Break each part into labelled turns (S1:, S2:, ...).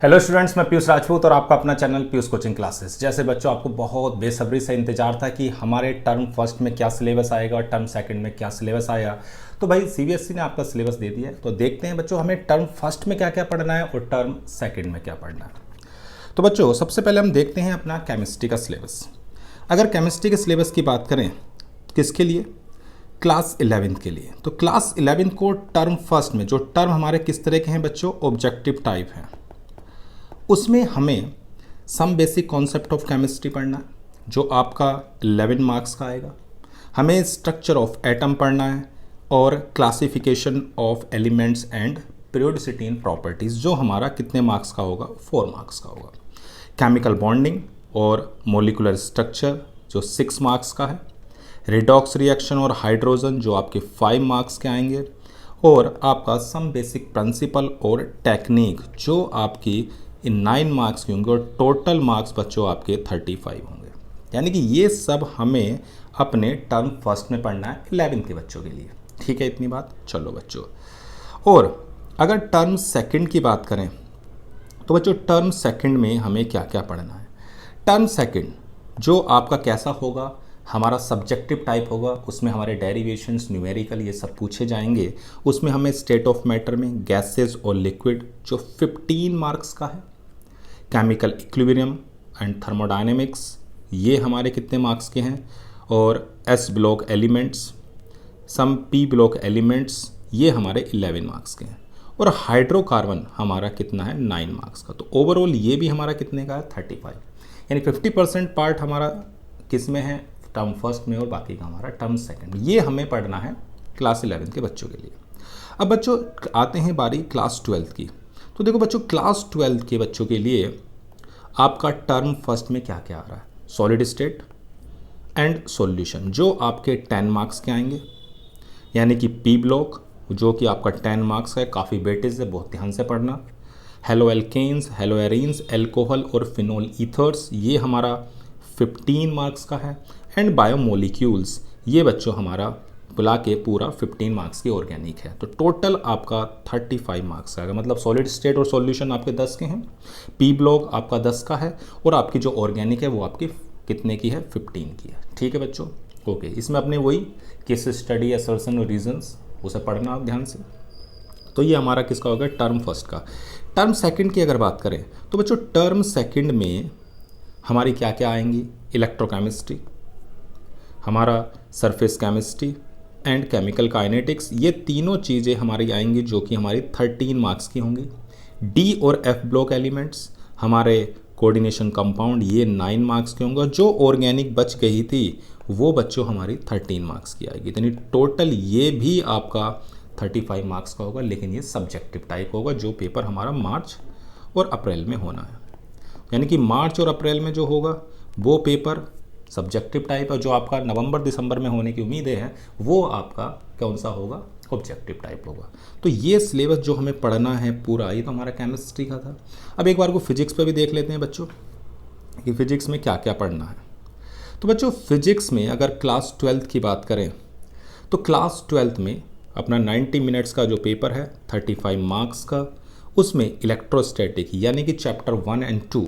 S1: Hello students, मैं पीयूष राजपूत और आपका अपना चैनल पीयूष कोचिंग क्लासेस। जैसे बच्चों, आपको बहुत बेसब्री से इंतजार था कि हमारे टर्म फर्स्ट में क्या सिलेबस आएगा और टर्म सेकंड में क्या सिलेबस आएगा। तो भाई सीबीएसई ने आपका सिलेबस दे दिया है, तो देखते हैं बच्चों हमें टर्म फर्स्ट में क्या क्या पढ़ना है और टर्म सेकेंड में क्या पढ़ना है। तो बच्चों सबसे पहले हम देखते हैं अपना केमिस्ट्री का सिलेबस। अगर केमिस्ट्री के सिलेबस की बात करें किसके लिए, क्लास 11 के लिए। तो क्लास 11 को टर्म फर्स्ट में जो टर्म हमारे किस तरह के हैं बच्चों, ऑब्जेक्टिव टाइप हैं। उसमें हमें some basic concept of chemistry पढ़ना है जो आपका 11 मार्क्स का आएगा। हमें स्ट्रक्चर ऑफ एटम पढ़ना है और classification of elements and periodicity and properties जो हमारा कितने मार्क्स का होगा, 4 मार्क्स का होगा। केमिकल बॉन्डिंग और मोलिकुलर स्ट्रक्चर जो 6 मार्क्स का है। रिडॉक्स रिएक्शन और हाइड्रोजन जो आपके 5 मार्क्स के आएंगे। और आपका सम बेसिक प्रिंसिपल और टेक्निक जो आपकी इन 9 मार्क्स के होंगे और टोटल मार्क्स बच्चों आपके 35 होंगे। यानी कि ये सब हमें अपने टर्म फर्स्ट में पढ़ना है 11 के बच्चों के लिए। ठीक है, इतनी बात। चलो बच्चों, और अगर टर्म सेकंड की बात करें तो बच्चों टर्म सेकंड में हमें क्या क्या पढ़ना है। टर्म सेकंड जो आपका कैसा होगा, हमारा सब्जेक्टिव टाइप होगा। उसमें हमारे डेरिवेशंस, न्यूमेरिकल ये सब पूछे जाएंगे। उसमें हमें स्टेट ऑफ मैटर में गैसेस और लिक्विड जो 15 मार्क्स का है। केमिकल इक्विलिब्रियम एंड थर्मोडायनेमिक्स ये हमारे कितने मार्क्स के हैं। और S block elements, some P block elements ये हमारे 11 मार्क्स के हैं। और हाइड्रोकार्बन हमारा कितना है, 9 मार्क्स का। तो ओवरऑल ये भी हमारा कितने का है, 35। यानी 50% पार्ट हमारा किस में है, टर्म फर्स्ट में, और बाकी का हमारा टर्म सेकंड में। ये हमें पढ़ना है क्लास 11 के बच्चों के लिए। अब बच्चों आते हैं बारी क्लास 12 की। तो देखो बच्चों, क्लास 12 के बच्चों के लिए आपका टर्म फर्स्ट में क्या क्या आ रहा है, सॉलिड स्टेट एंड सॉल्यूशन जो आपके 10 मार्क्स के आएंगे। यानी कि पी ब्लॉक जो कि आपका 10 मार्क्स का है, काफ़ी वेटेज है, बहुत ध्यान से पढ़ना। Haloalkanes, haloarenes, alcohol और फिनोल ईथर्स ये हमारा 15 मार्क्स का है। एंड बायोमोलिक्यूल्स ये बच्चों हमारा बुला के पूरा 15 मार्क्स की ऑर्गेनिक है। तो टोटल आपका 35 मार्क्स का आएगा। मतलब सॉलिड स्टेट और सॉल्यूशन आपके 10 के हैं, पी ब्लॉक आपका 10 का है, और आपकी जो ऑर्गेनिक है वो आपकी कितने की है, 15 की है। ठीक है बच्चों, ओके। इसमें अपने वही केस स्टडी, असर्शन और रीजंस उसे पढ़ना आप ध्यान से। तो ये हमारा किसका होगा, टर्म फर्स्ट का। टर्म सेकंड की अगर बात करें तो बच्चों टर्म सेकंड में हमारी क्या क्या आएंगी, इलेक्ट्रोकेमिस्ट्री, हमारा surface chemistry and chemical kinetics ये तीनों चीज़ें हमारी आएंगी जो कि हमारी 13 मार्क्स की होंगी। डी और एफ ब्लॉक एलिमेंट्स, हमारे कोऑर्डिनेशन कंपाउंड ये 9 मार्क्स के होंगे। जो ऑर्गेनिक बच गई थी वो बच्चों हमारी 13 मार्क्स की आएगी। यानी टोटल ये भी आपका 35 मार्क्स का होगा, लेकिन ये सब्जेक्टिव टाइप होगा जो पेपर हमारा मार्च और अप्रैल में होना है। यानी कि मार्च और अप्रैल में जो होगा वो पेपर सब्जेक्टिव टाइप है। जो आपका नवंबर दिसंबर में होने की उम्मीदें हैं वो आपका कौन सा होगा, ऑब्जेक्टिव टाइप होगा। तो ये सिलेबस जो हमें पढ़ना है पूरा, ये तो हमारा केमिस्ट्री का था। अब एक बार को फिजिक्स पे भी देख लेते हैं बच्चों कि फिजिक्स में क्या क्या पढ़ना है। तो बच्चों फिजिक्स में अगर क्लास 12 की बात करें तो क्लास 12 में अपना 90 मिनट्स का जो पेपर है 35 मार्क्स का, उसमें इलेक्ट्रोस्टैटिक यानी कि चैप्टर 1 एंड 2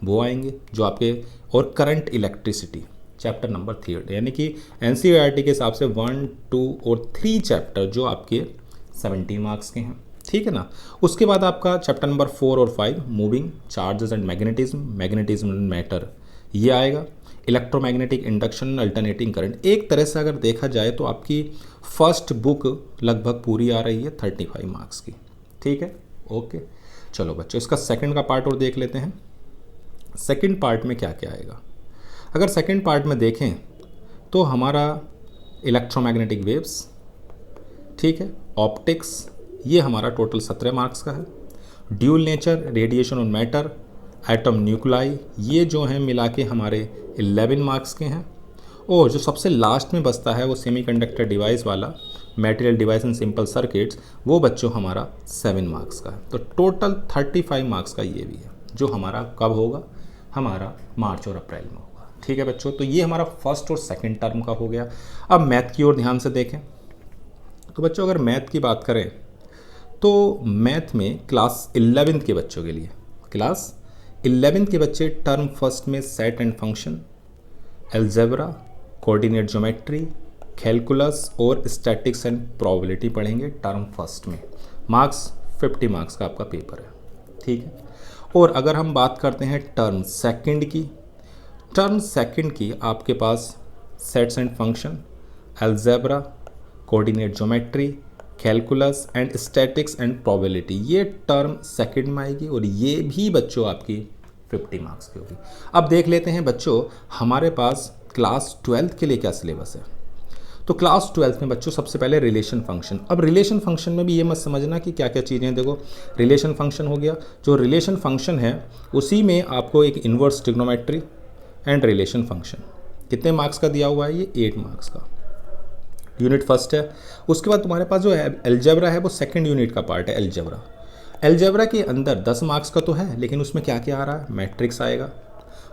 S1: वो आएंगे जो आपके, और करंट इलेक्ट्रिसिटी चैप्टर नंबर 3, यानी कि एनसीईआरटी के हिसाब से 1, 2 और 3 चैप्टर जो आपके 17 मार्क्स के हैं। ठीक है ना। उसके बाद आपका चैप्टर नंबर 4 और 5 moving charges and magnetism, magnetism and matter ये आएगा। Electromagnetic induction, alternating current. एक तरह से अगर देखा जाए तो आपकी फर्स्ट बुक लगभग पूरी आ रही है 35 मार्क्स की। ठीक है, ओके। चलो बच्चों इसका सेकंड का पार्ट और देख लेते हैं। सेकंड पार्ट में क्या क्या आएगा। अगर सेकंड पार्ट में देखें तो हमारा इलेक्ट्रोमैग्नेटिक वेव्स, ठीक है, ऑप्टिक्स ये हमारा टोटल 17 मार्क्स का है। ड्यूल नेचर, रेडिएशन और मैटर, एटम न्यूक्लाई ये जो हैं मिला के हमारे 11 मार्क्स के हैं। और जो सबसे लास्ट में बचता है वो सेमीकंडक्टर डिवाइस वाला, material device and simple circuits, वो बच्चों हमारा 7 मार्क्स का है। तो टोटल 35 मार्क्स का ये भी है जो हमारा कब होगा, हमारा मार्च और अप्रैल में होगा। ठीक है बच्चों, तो ये हमारा फर्स्ट और सेकंड टर्म का हो गया। अब मैथ की ओर ध्यान से देखें तो बच्चों अगर मैथ की बात करें तो मैथ में क्लास 11 के बच्चों के लिए क्लास 11th के बच्चे टर्म फर्स्ट में set and function, algebra, coordinate geometry, calculus और स्टैटिक्स एंड प्रोबेबिलिटी पढ़ेंगे टर्म फर्स्ट में। मार्क्स 50 मार्क्स का आपका पेपर है, ठीक है। और अगर हम बात करते हैं टर्म सेकंड की, टर्म सेकंड की आपके पास sets and function, algebra, coordinate geometry, calculus and statics and probability, ये टर्म सेकंड में आएगी और ये भी बच्चों आपकी 50 मार्क्स की होगी। अब देख लेते हैं बच्चों हमारे पास क्लास 12th के लिए क्या सिलेबस है। तो क्लास 12th में बच्चों सबसे पहले रिलेशन फंक्शन। अब रिलेशन फंक्शन में भी ये मत समझना कि क्या क्या चीज़ें, देखो रिलेशन फंक्शन हो गया, जो रिलेशन फंक्शन है उसी में आपको एक inverse trigonometry and relation function, कितने मार्क्स का दिया हुआ है ये 8 मार्क्स का, यूनिट फर्स्ट है। उसके बाद तुम्हारे पास जो है अलजेब्रा है वो सेकंड यूनिट का पार्ट है अलजेब्रा। अलजेब्रा के अंदर 10 मार्क्स का तो है, लेकिन उसमें क्या क्या आ रहा है, मैट्रिक्स आएगा,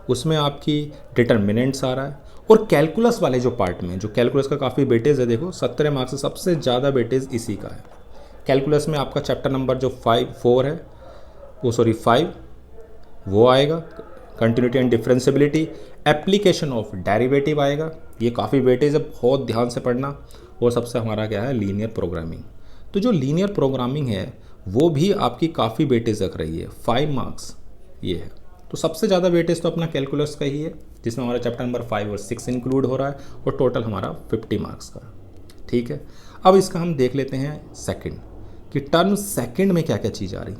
S1: उसमें आपकी डिटर्मिनेंट्स आ रहा है, और कैलकुलस वाले जो पार्ट में, जो कैलकुलस का काफ़ी वेटेज है, देखो 17 मार्क्स से सबसे ज़्यादा वेटेज इसी का है। कैलकुलस में आपका चैप्टर नंबर जो 5 वो आएगा, continuity and differentiability, application of derivative आएगा, ये काफ़ी वेटेज है, बहुत ध्यान से पढ़ना। और सबसे हमारा क्या है, लीनियर प्रोग्रामिंग। तो जो लीनियर प्रोग्रामिंग है वो भी आपकी काफ़ी वेटेज रख रही है, 5 मार्क्स ये है। तो सबसे ज़्यादा वेटेज तो अपना कैलकुलस का ही है, जिसमें हमारा चैप्टर नंबर 5 और 6 इंक्लूड हो रहा है, और टोटल हमारा 50 मार्क्स का, ठीक है। अब इसका हम देख लेते हैं सेकंड, कि टर्म सेकंड में क्या क्या चीज़ आ रही।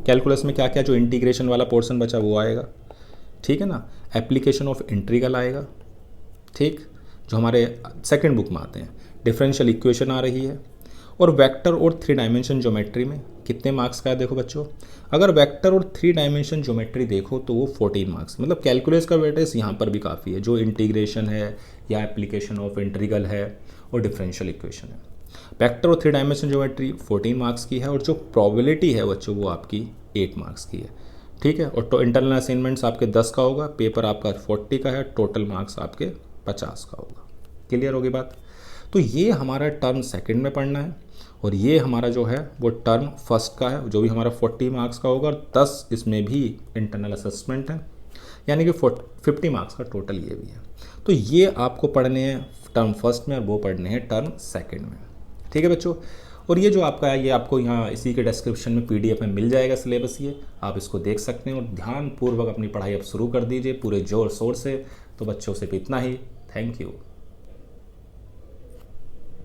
S1: कैलकुलस में क्या क्या, जो इंटीग्रेशन वाला पोर्शन बचा वो आएगा, ठीक है ना, एप्लीकेशन ऑफ इंटीग्रल आएगा, ठीक, जो हमारे सेकंड बुक में आते हैं, डिफरेंशियल इक्वेशन आ रही है, और वेक्टर और 3 डायमेंशन ज्योमेट्री में कितने मार्क्स का है, देखो बच्चों अगर वेक्टर और 3 डायमेंशन ज्योमेट्री देखो तो वो 14 मार्क्स, मतलब कैलकुलस का वेटेज यहाँ पर भी काफ़ी है, जो इंटीग्रेशन है या एप्लीकेशन ऑफ इंटीग्रल है और डिफरेंशियल इक्वेशन है। वेक्टर और 3 डायमेंशन ज्योमेट्री 14 मार्क्स की है, और जो प्रोबेबिलिटी है बच्चों वो आपकी 8 मार्क्स की है, ठीक है। और तो इंटरनल असाइनमेंट्स आपके 10 का होगा, पेपर आपका 40 का है, टोटल मार्क्स आपके 50 का होगा। क्लियर होगी बात। तो ये हमारा टर्म सेकंड में पढ़ना है, और ये हमारा जो है वो टर्म फर्स्ट का है, जो भी हमारा 40 मार्क्स का होगा, और 10 इसमें भी इंटरनल असेसमेंट है, यानी कि 50 मार्क्स का टोटल ये भी है। तो ये आपको पढ़ने हैं टर्म फर्स्ट में, और वो पढ़ने हैं टर्म सेकंड में, ठीक है बच्चों। और ये जो आपका है ये आपको यहाँ इसी के डिस्क्रिप्शन में PDF में मिल जाएगा सिलेबस, ये आप इसको देख सकते हैं, और ध्यानपूर्वक अपनी पढ़ाई अब शुरू कर दीजिए पूरे जोर शोर से। तो बच्चों से भी इतना ही, थैंक यू।